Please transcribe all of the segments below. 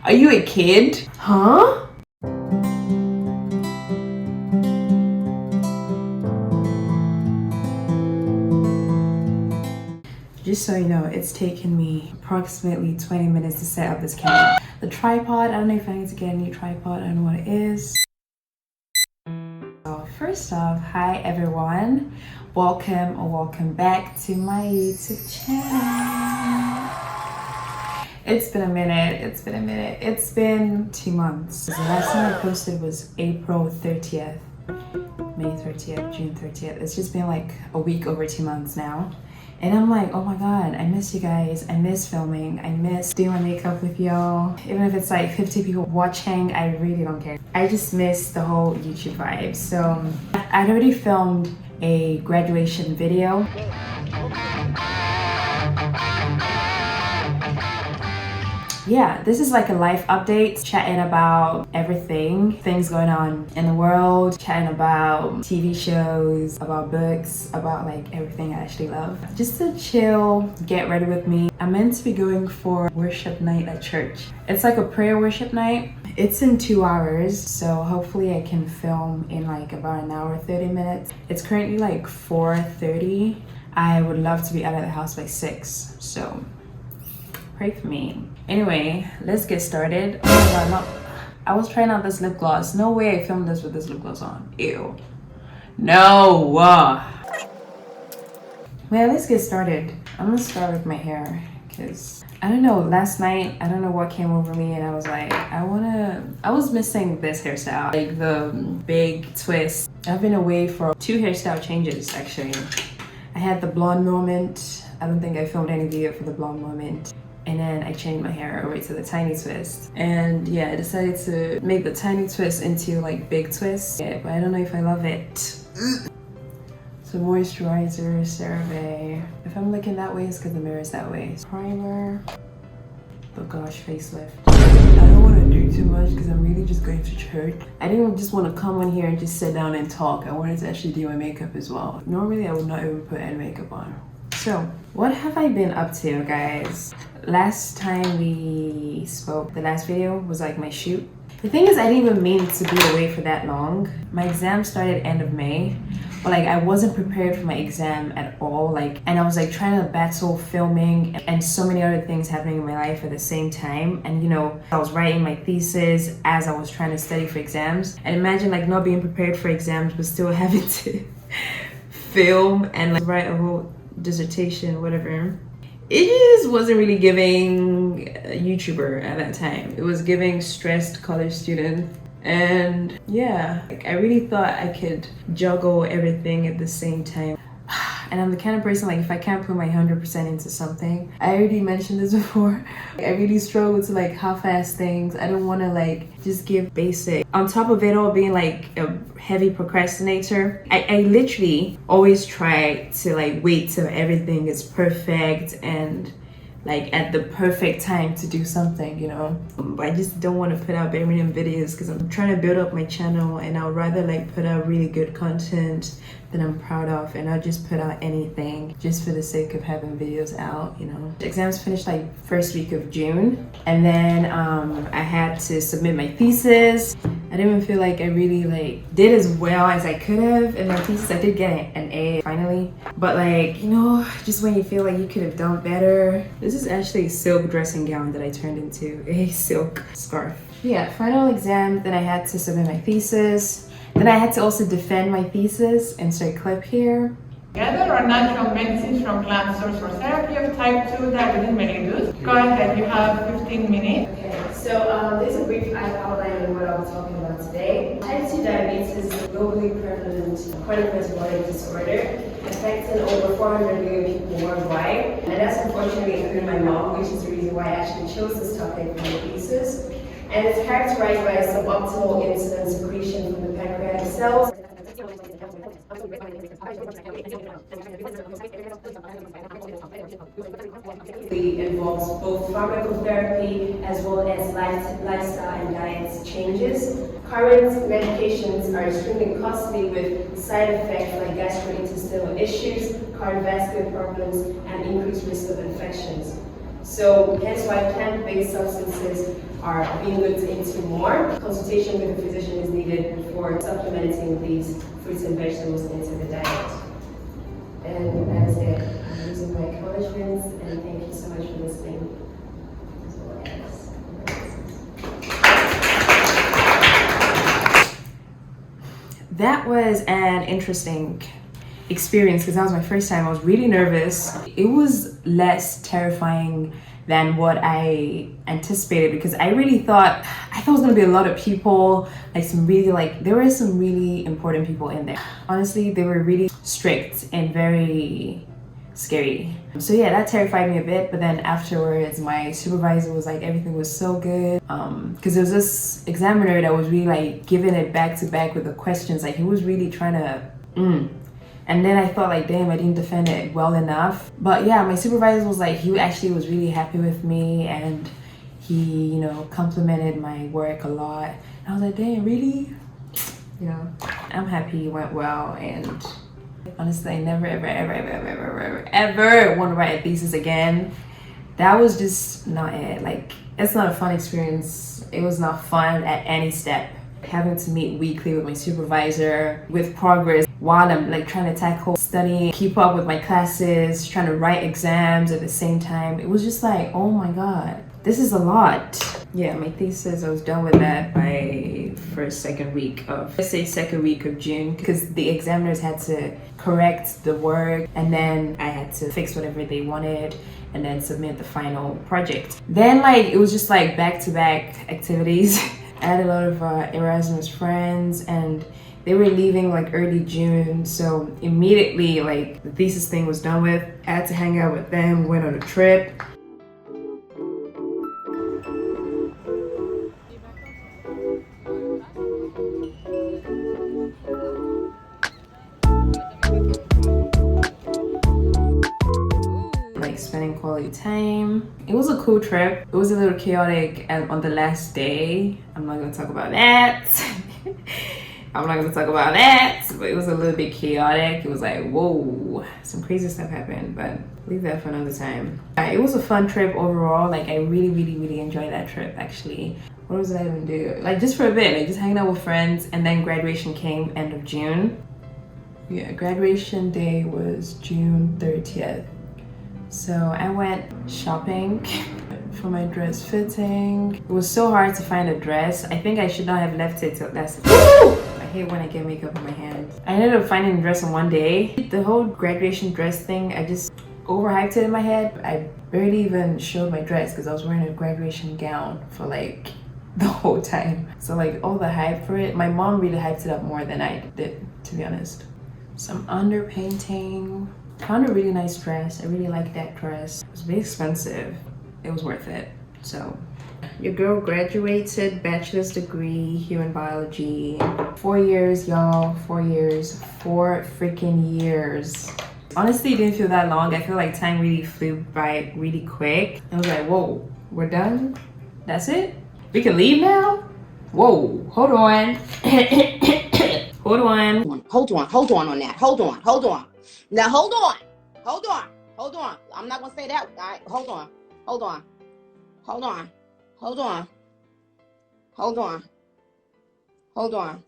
Are you a kid? Huh? Just so you know, it's taken me approximately 20 minutes to set up this camera. The tripod, I don't know if I need to get a new tripod, I don't know what it is. So first off, hi everyone. Welcome or welcome back to my YouTube channel. It's been a minute, it's been 2 months. The last time I posted was April 30th, May 30th, June 30th. It's just been like a week over 2 months now. And I'm like, oh my god, I miss you guys. I miss filming. I miss doing my makeup with y'all. Even if it's like 50 people watching, I really don't care. I just miss the whole YouTube vibe. So I'd already filmed a graduation video. Yeah, this is like a life update, chatting about everything, things going on in the world, chatting about TV shows, about books, about like everything I actually love. Just to chill, get ready with me. I'm meant to be going for worship night at church. It's like a prayer worship night. It's in 2 hours, so hopefully I can film in like about an hour, 30 minutes. It's currently like 4:30. I would love to be out of the house by 6, so pray for me. Anyway, let's get started. Oh my god, I was trying out this lip gloss. No way I filmed this with this lip gloss on. Ew. No. Well, let's get started. I'm gonna start with my hair because I don't know, last night, I don't know what came over me and I was like, I was missing this hairstyle, like the big twist. I've been away for 2 hairstyle changes actually. I had the blonde moment. I don't think I filmed any video for the blonde moment. And then I changed my hair over to the tiny twist. And yeah, I decided to make the tiny twist into like big twist. Yeah, but I don't know if I love it. So moisturizer, CeraVe. If I'm looking that way, it's because the mirror is that way. Primer. Oh gosh, facelift. I don't want to do too much because I'm really just going to church. I didn't just want to come on here and just sit down and talk. I wanted to actually do my makeup as well. Normally I would not even put any makeup on. So what have I been up to, guys? Last time we spoke, the last video was like my shoot. The thing is, I didn't even mean to be away for that long. My exam started end of May, but like I wasn't prepared for my exam at all. Like, and I was like trying to battle filming and so many other things happening in my life at the same time. And you know, I was writing my thesis as I was trying to study for exams. And imagine like not being prepared for exams, but still having to film and like write a whole dissertation, whatever. It just wasn't really giving a YouTuber at that time. It was giving stressed college student. And yeah, like I really thought I could juggle everything at the same time. And I'm the kind of person, like if I can't put my 100% into something, I already mentioned this before, I really struggle to like half-ass things. I don't want to like just give basic. On top of it all being like a heavy procrastinator, I literally always try to like wait till everything is perfect and like at the perfect time to do something, you know. But I just don't want to put out bare minimum videos because I'm trying to build up my channel and I'd rather like put out really good content that I'm proud of and not just put out anything just for the sake of having videos out, you know. The exams finished like first week of June, and then I had to submit my thesis. I didn't even feel like I really like did as well as I could have in my thesis. I did get an A finally, but like, you know, just when you feel like you could have done better. This is actually a silk dressing gown that I turned into a silk scarf. Yeah, final exam, then I had to submit my thesis. Then I had to also defend my thesis. Insert clip here. Together are natural medicines from plant source for therapy of type 2 diabetes mellitus. Go ahead, you have 15 minutes. Okay, so there's a brief outline of what I'll be talking about today. Type 2 diabetes is a globally prevalent chronic metabolic disorder affecting over 400 million people worldwide. And that's unfortunately including my mom, which is the reason why I actually chose this topic for my thesis. And it's characterized by suboptimal insulin secretion from the pancreatic cells. It involves both pharmacotherapy as well as lifestyle and diet changes. Current medications are extremely costly with side effects like gastrointestinal issues, cardiovascular problems, and increased risk of infections. So hence why plant-based substances are being looked into more. Consultation with a physician is needed before supplementing these fruits and vegetables into the diet. And that is it. I'm using my acknowledgements, and thank you so much for listening. That was an interesting experience because that was my first time. I was really nervous. It was less terrifying than what I anticipated because I thought it was gonna be a lot of people, there were some really important people in there. Honestly, they were really strict and very scary. So yeah, that terrified me a bit, but then afterwards my supervisor was like, everything was so good. Because there was this examiner that was really like giving it back to back with the questions. Like he was really trying to and then I thought like, damn, I didn't defend it well enough. But yeah, my supervisor was like, he actually was really happy with me, and he, you know, complimented my work a lot. And I was like, damn, really? You know, I'm happy it went well, and honestly, I never ever want to write a thesis again. That was just not it. Like, it's not a fun experience. It was not fun at any step. Having to meet weekly with my supervisor with progress while I'm like trying to tackle studying, keep up with my classes, trying to write exams at the same time. It was just like, oh my God, this is a lot. Yeah, my thesis, I was done with that by second week of June, because the examiners had to correct the work and then I had to fix whatever they wanted and then submit the final project. Then like, it was just like back-to-back activities. I had a lot of Erasmus friends and they were leaving like early June, so immediately like the thesis thing was done with. I had to hang out with them, we went on a trip. Like spending quality time. It was a cool trip. It was a little chaotic on the last day. I'm not gonna talk about that. But it was a little bit chaotic. It was like, whoa, some crazy stuff happened, but leave that for another time. It was a fun trip overall. Like I really enjoyed that trip actually. What was I even do? Like just for a bit, like just hanging out with friends, and then graduation came end of June. Yeah, graduation day was June 30th. So I went shopping for my dress fitting. It was so hard to find a dress. I think I should not have left it till last. I hate when I get makeup on my hands. I ended up finding a dress in one day. The whole graduation dress thing, I just overhyped it in my head. I barely even showed my dress because I was wearing a graduation gown for like the whole time. So like all the hype for it, my mom really hyped it up more than I did, to be honest. Some underpainting. Found a really nice dress. I really like that dress. It was a bit expensive. It was worth it. So your girl graduated, bachelor's degree here in biology. 4 years, y'all. 4 years. 4 freaking years. Honestly, it didn't feel that long. I feel like time really flew by really quick. I was like, whoa, we're done? That's it? We can leave now? Whoa, hold on. Hold on. Hold on on that. Hold on. Now hold on. I'm not gonna say that. All right, hold on.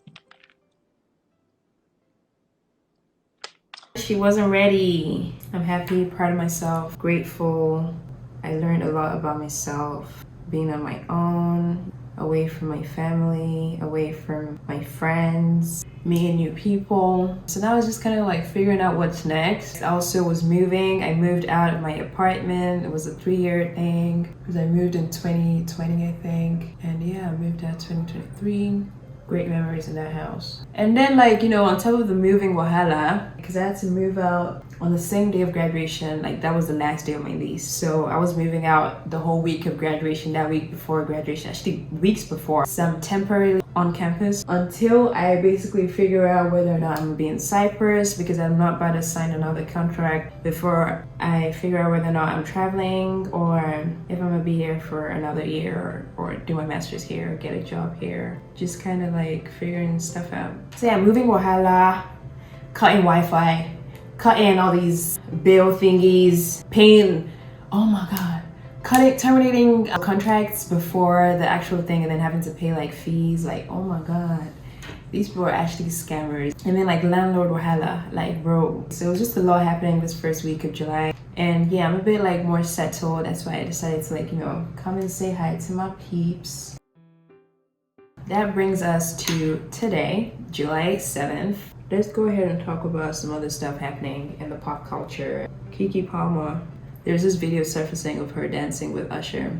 She wasn't ready. I'm happy, proud of myself, grateful. I learned a lot about myself, being on my own, away from my family, away from my friends, meeting new people. So now I was just kind of like figuring out what's next. I also was moving. I moved out of my apartment. It was a 3-year thing because I moved in 2020, I think. And yeah, I moved out 2023. Great memories in that house. And then like, you know, on top of the moving wahala, because I had to move out on the same day of graduation, like that was the last day of my lease. So I was moving out the whole week of graduation, that week before graduation, actually weeks before. Some temporarily on campus until I basically figure out whether or not I'm gonna be in Cyprus, because I'm not about to sign another contract before I figure out whether or not I'm traveling, or if I'm gonna be here for another year or do my master's here, or get a job here. Just kind of like figuring stuff out. So yeah, moving wahala, cutting Wi-Fi, cutting all these bill thingies, paying, oh my God, terminating contracts before the actual thing and then having to pay like fees. Like, oh my god, these people are actually scammers. And then like landlord wahala, like bro. So it was just a lot happening this first week of July. And yeah, I'm a bit like more settled. That's why I decided to like, you know, come and say hi to my peeps. That brings us to today, July 7th. Let's go ahead and talk about some other stuff happening in the pop culture. Keke Palmer, there's this video surfacing of her dancing with Usher.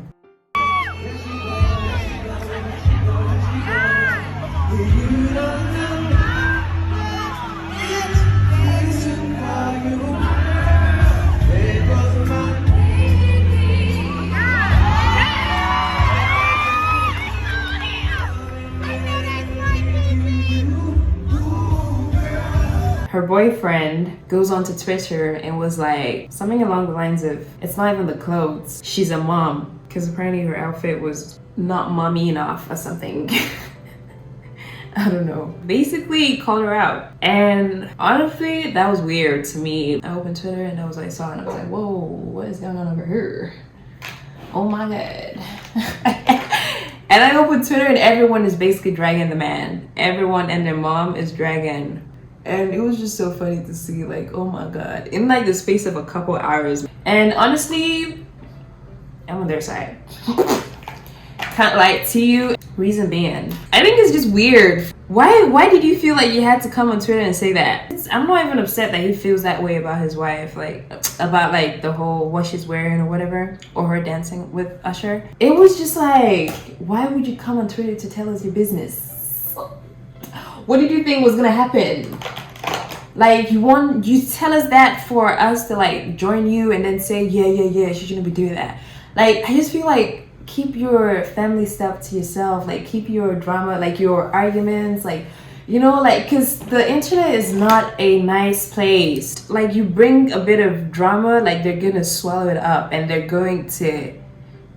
Her boyfriend goes onto Twitter and was like something along the lines of, it's not even the clothes, she's a mom, because apparently her outfit was not mommy enough or something. I don't know. Basically called her out. And honestly, that was weird to me. I opened Twitter and I was like, saw it and I was like, whoa, what is going on over here? Oh my god. And I opened Twitter and everyone is basically dragging the man. Everyone and their mom is dragging. And it was just so funny to see, like, oh my god, in like the space of a couple hours. And honestly, I'm on their side. Can't lie to you. Reason being, I think it's just weird. Why did you feel like you had to come on Twitter and say that? I'm not even upset that he feels that way about his wife, like about like the whole what she's wearing or whatever, or her dancing with Usher. It was just like, why would you come on Twitter to tell us your business? What did you think was gonna happen? Like, you tell us that for us to like join you and then say yeah, she shouldn't be doing that. Like, I just feel like, keep your family stuff to yourself. Like, keep your drama, like your arguments, like, you know, like, because the internet is not a nice place. Like, you bring a bit of drama, like they're gonna swallow it up and they're going to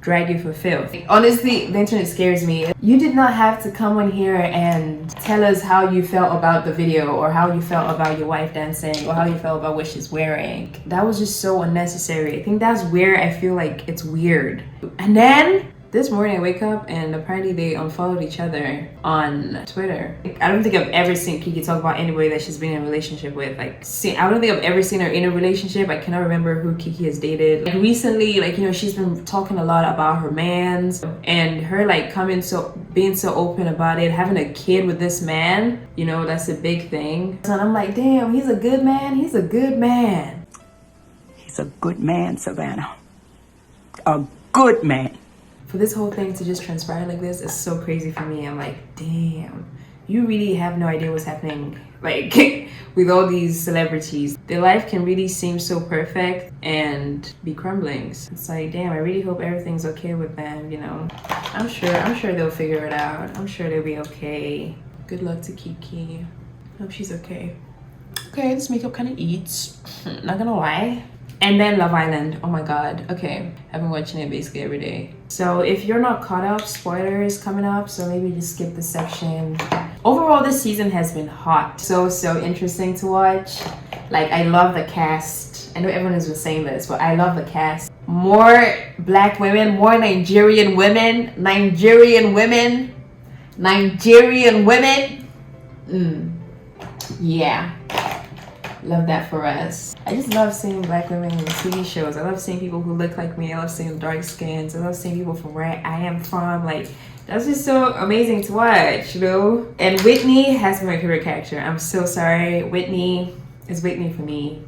drag you for filth. Honestly, the internet scares me. You did not have to come on here and tell us how you felt about the video, or how you felt about your wife dancing, or how you felt about what she's wearing. That was just so unnecessary. I think that's where I feel like it's weird. And then this morning I wake up and apparently they unfollowed each other on Twitter. I don't think I've ever seen Keke talk about anybody that she's been in a relationship with. Like, I don't think I've ever seen her in a relationship. I cannot remember who Keke has dated. Like, recently, like, you know, she's been talking a lot about her mans and her like being so open about it, having a kid with this man. You know, that's a big thing. And I'm like, damn, he's a good man. He's a good man. He's a good man, Savannah. A good man. For this whole thing to just transpire like this is so crazy for me. I'm like, damn, you really have no idea what's happening, like, with all these celebrities. Their life can really seem so perfect and be crumbling. It's like, damn, I really hope everything's okay with them, you know. I'm sure they'll figure it out. I'm sure they'll be okay. Good luck to Keke. Hope she's okay. Okay, this makeup kind of eats, not gonna lie. And then Love Island, oh my god. Okay, I've been watching it basically every day. So if you're not caught up, spoilers coming up, so maybe just skip this section. Overall, this season has been hot. So interesting to watch. Like, I love the cast. I know everyone has been saying this, but I love the cast. More black women, more Nigerian women. Yeah. Love that for us. I just love seeing black women in TV shows. I love seeing people who look like me. I love seeing dark skins. I love seeing people from where I am from. Like, that's just so amazing to watch, you know? And Whitney has been my favorite character. I'm so sorry. Whitney is Whitney for me.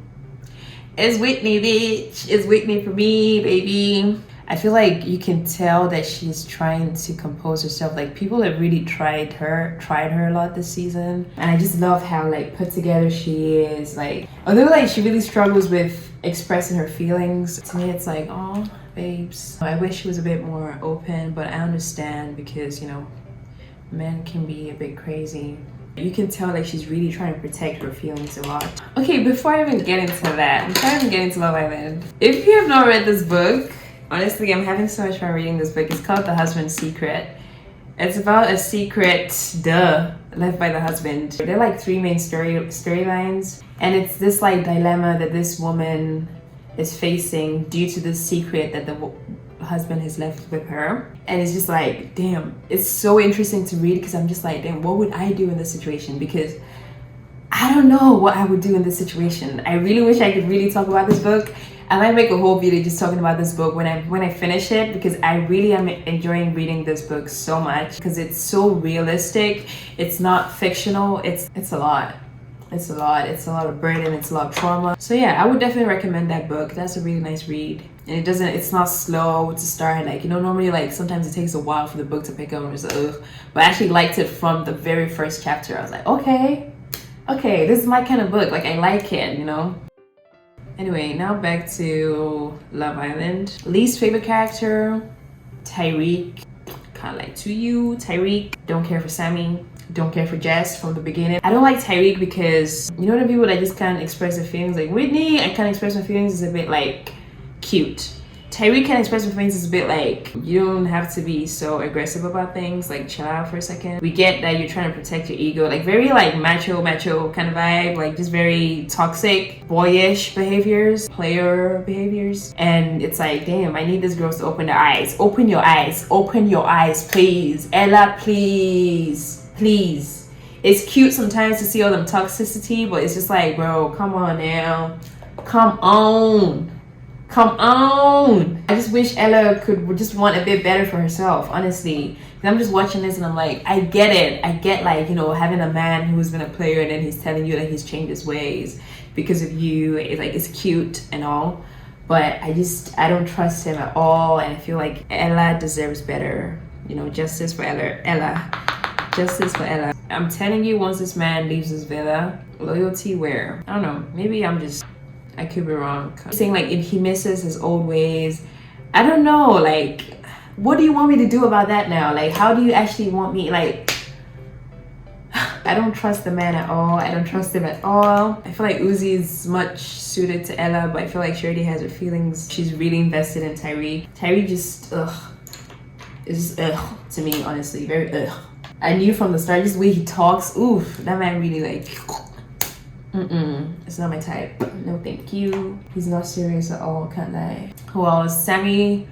It's Whitney, bitch. It's Whitney for me, baby. I feel like you can tell that she's trying to compose herself. Like, people have really tried her a lot this season. And I just love how like put together she is. Like, although like she really struggles with expressing her feelings, to me it's like, oh, babes. I wish she was a bit more open, but I understand because, you know, men can be a bit crazy. You can tell like she's really trying to protect her feelings a lot. Okay, before I even get into that, before I even get into Love Island, if you have not read this book, honestly, I'm having so much fun reading this book. It's called The Husband's Secret. It's about a secret, left by the husband. There are like three main storylines, and it's this like dilemma that this woman is facing due to this secret that husband has left with her. And it's just like, damn, it's so interesting to read because I'm just like, damn, what would I do in this situation? Because I don't know what I would do in this situation. I really wish I could really talk about this book. I might make a whole video just talking about this book when I finish it, because I really am enjoying reading this book so much because it's so realistic. It's not fictional. It's a lot. It's a lot of burden, it's a lot of trauma. So yeah, I would definitely recommend that book. That's a really nice read. And it's not slow to start. Like, you know, normally like sometimes it takes a while for the book to pick up and it's like, ugh. But I actually liked it from the very first chapter. I was like, okay, this is my kind of book. Like, I like it, you know? Anyway, now back to Love Island. Least favorite character, Tyrique. Can't lie to you, Tyrique. Don't care for Sammy. Don't care for Jess from the beginning. I don't like Tyrique because, you know, the people that just can't express their feelings. Like Whitney, I can't express my feelings, is a bit like cute. Tyrique can express my feelings, is a bit like, you don't have to be so aggressive about things. Like, chill out for a second. We get that you're trying to protect your ego. Like, very like macho kind of vibe. Like, just very toxic, boyish behaviors, player behaviors. And it's like, damn, I need these girls to open their eyes. Open your eyes. Open your eyes, please. Ella, please. Please. It's cute sometimes to see all them toxicity, but it's just like, bro, come on now. Come on. I just wish Ella could just want a bit better for herself, honestly. I'm just watching this and I'm like, I get it. I get, like, you know, having a man who's been a player and then he's telling you that he's changed his ways because of you. It's like, it's cute and all, but I don't trust him at all. And I feel like Ella deserves better. You know, justice for Ella. Justice for Ella. I'm telling you, once this man leaves this villa, loyalty where? I don't know. Maybe I could be wrong. I'm saying, like, if he misses his old ways, I don't know. Like, what do you want me to do about that now? Like, how do you actually want me? Like, I don't trust the man at all. I don't trust him at all. I feel like Uzi is much suited to Ella, but I feel like she already has her feelings. She's really invested in Tyrique. Tyrique just, is to me, honestly, very I knew from the start, just the way he talks, oof, that man really like, it's not my type. No thank you. He's not serious at all, can't lie. Who else? Sammy.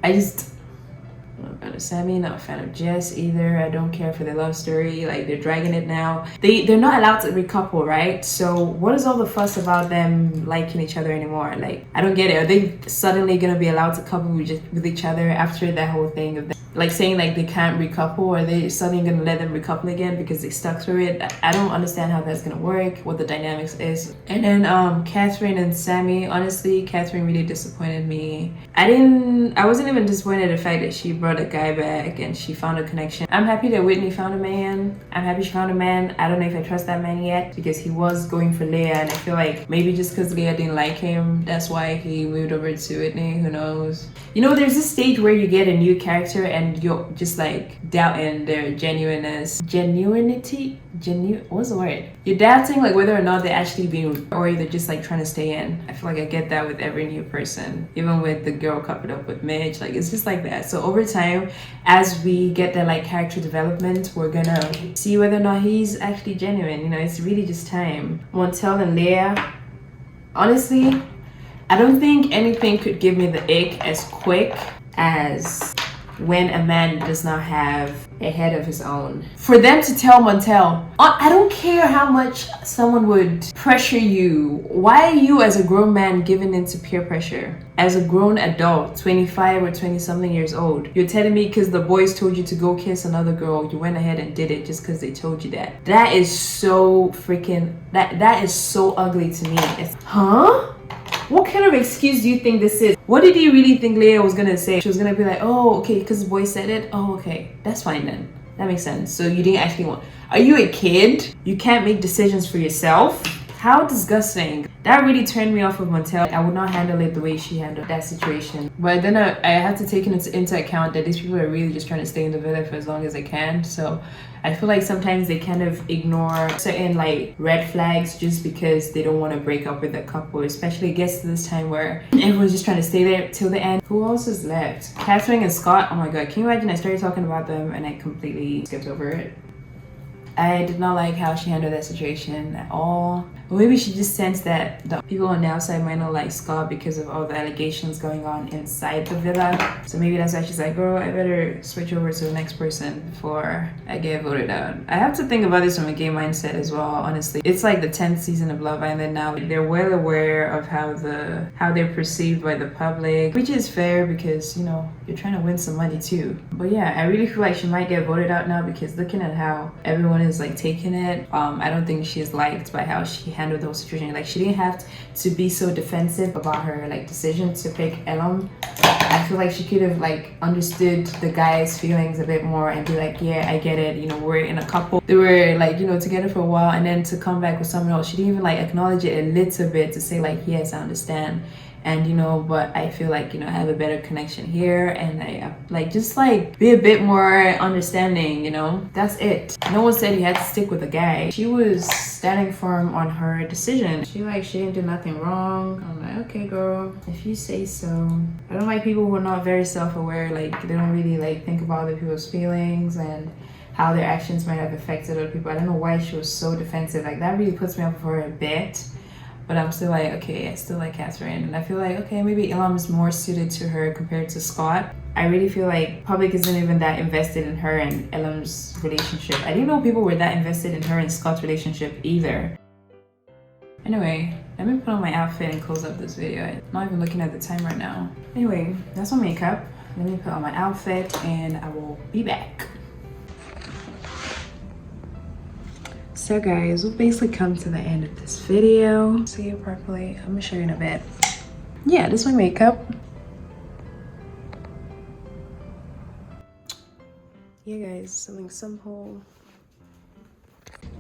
I'm not a fan of Sammy, not a fan of Jess either. I don't care for their love story. Like, they're dragging it now. They're not allowed to recouple, right? So what is all the fuss about them liking each other anymore? Like, I don't get it. Are they suddenly gonna be allowed to couple with each other after that whole thing of them, like, saying like they can't recouple? Or are they suddenly gonna let them recouple again because they stuck through it? I don't understand how that's gonna work, what the dynamics is. And then Catherine and Sammy. Honestly, Catherine really disappointed me. I wasn't even disappointed in the fact that she brought a guy back and she found a connection. I'm happy that Whitney found a man. I'm happy she found a man. I don't know if I trust that man yet because he was going for Leah, and I feel like maybe just because Leah didn't like him, that's why he moved over to Whitney. Who knows? You know, there's this stage where you get a new character and you're just like doubting their what's the word? You're doubting like whether or not they're actually being, or they're just like trying to stay in. I feel like I get that with every new person, even with the girl coupled up with Mitch. Like, it's just like that. So over time, as we get that like character development, we're gonna see whether or not he's actually genuine. You know, it's really just time. Montel and Leah, honestly, I don't think anything could give me the ick as quick as when a man does not have a head of his own. For them to tell Montel, I don't care how much someone would pressure you. Why are you as a grown man giving into peer pressure? As a grown adult, 25 or 20 something years old, you're telling me because the boys told you to go kiss another girl, you went ahead and did it just because they told you that. That is so freaking, that is so ugly to me. Huh? What kind of excuse do you think this is? What did you really think Leah was gonna say? She was gonna be like, oh, okay, because the boy said it. Oh, okay, that's fine then. That makes sense. So you didn't actually want. Are you a kid? You can't make decisions for yourself? How disgusting. That really turned me off of Montel. I would not handle it the way she handled that situation. But then I had to take into account that these people are really just trying to stay in the villa for as long as they can. So I feel like sometimes they kind of ignore certain like red flags just because they don't want to break up with that couple. Especially it gets to this time where everyone's just trying to stay there till the end. Who else is left? Catherine and Scott. Oh my god, can you imagine I started talking about them and I completely skipped over it? I did not like how she handled that situation at all. Or maybe she just sensed that the people on the outside might not like Scott because of all the allegations going on inside the villa. So maybe that's why she's like, girl, I better switch over to the next person before I get voted out. I have to think about this from a gay mindset as well, honestly. It's like the 10th season of Love Island now. They're well aware of how they're perceived by the public, which is fair because, you know, you're trying to win some money too. But yeah, I really feel like she might get voted out now because looking at how everyone is like taking it, I don't think she's liked by how she handled those situations. Like, she didn't have to be so defensive about her like decision to pick 𝘠𝘠𝑒. I feel like she could have like understood the guy's feelings a bit more and be like, yeah, I get it, you know, we're in a couple, they were like, you know, together for a while, and then to come back with someone else, she didn't even like acknowledge it a little bit to say like, yes, I understand. And you know, but I feel like, you know, I have a better connection here, and I like just like be a bit more understanding, you know. That's it. No one said you had to stick with a guy. She was standing firm on her decision. She didn't do nothing wrong. I'm like, okay girl, if you say so. I don't like people who are not very self-aware, like they don't really like think about other people's feelings and how their actions might have affected other people. I don't know why she was so defensive. Like, that really puts me up for her a bit. But I'm still like, okay, I still like Catherine. And I feel like, okay, maybe 𝘠𝘠𝑒 is more suited to her compared to Scott. I really feel like public isn't even that invested in her and 𝘠𝑒's relationship. I didn't know people were that invested in her and Scott's relationship either. Anyway, let me put on my outfit and close up this video. I'm not even looking at the time right now. Anyway, that's my makeup. Let me put on my outfit and I will be back. So guys, we've basically come to the end of this video. See it properly? I'm gonna show you in a bit. Yeah, this is my makeup. Yeah guys, something simple.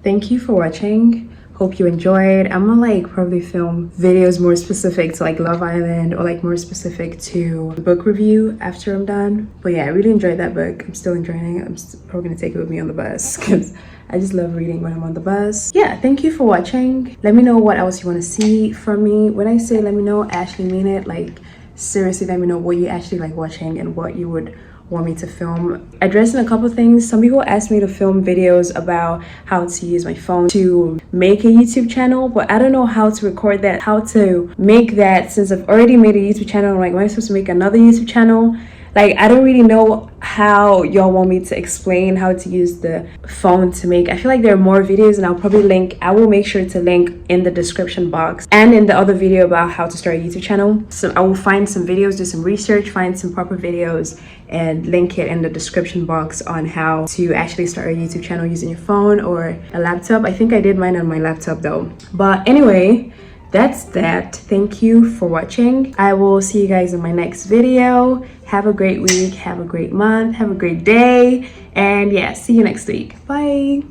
Thank you for watching. Hope you enjoyed. I'm gonna like probably film videos more specific to like Love Island or like more specific to the book review after I'm done. But yeah, I really enjoyed that book. I'm still enjoying it. I'm probably gonna take it with me on the bus because I just love reading when I'm on the bus. Yeah, thank you for watching. Let me know what else you want to see from me. When I say let me know, I actually mean it. Like, seriously, let me know what you actually like watching and what you would want me to film. Addressing a couple things. Some people asked me to film videos about how to use my phone to make a YouTube channel, but I don't know how to record that, how to make that, since I've already made a YouTube channel. I'm like, am I supposed to make another YouTube channel? Like, I don't really know how y'all want me to explain how to use the phone to make. I feel like there are more videos, and I'll probably link, I will make sure to link in the description box and in the other video about how to start a YouTube channel. So I will find some videos, do some research, find some proper videos, and link it in the description box on how to actually start a YouTube channel using your phone or a laptop. I think I did mine on my laptop though. But anyway, that's that. Thank you for watching. I will see you guys in my next video. Have a great week, have a great month, have a great day, and yeah, see you next week. Bye.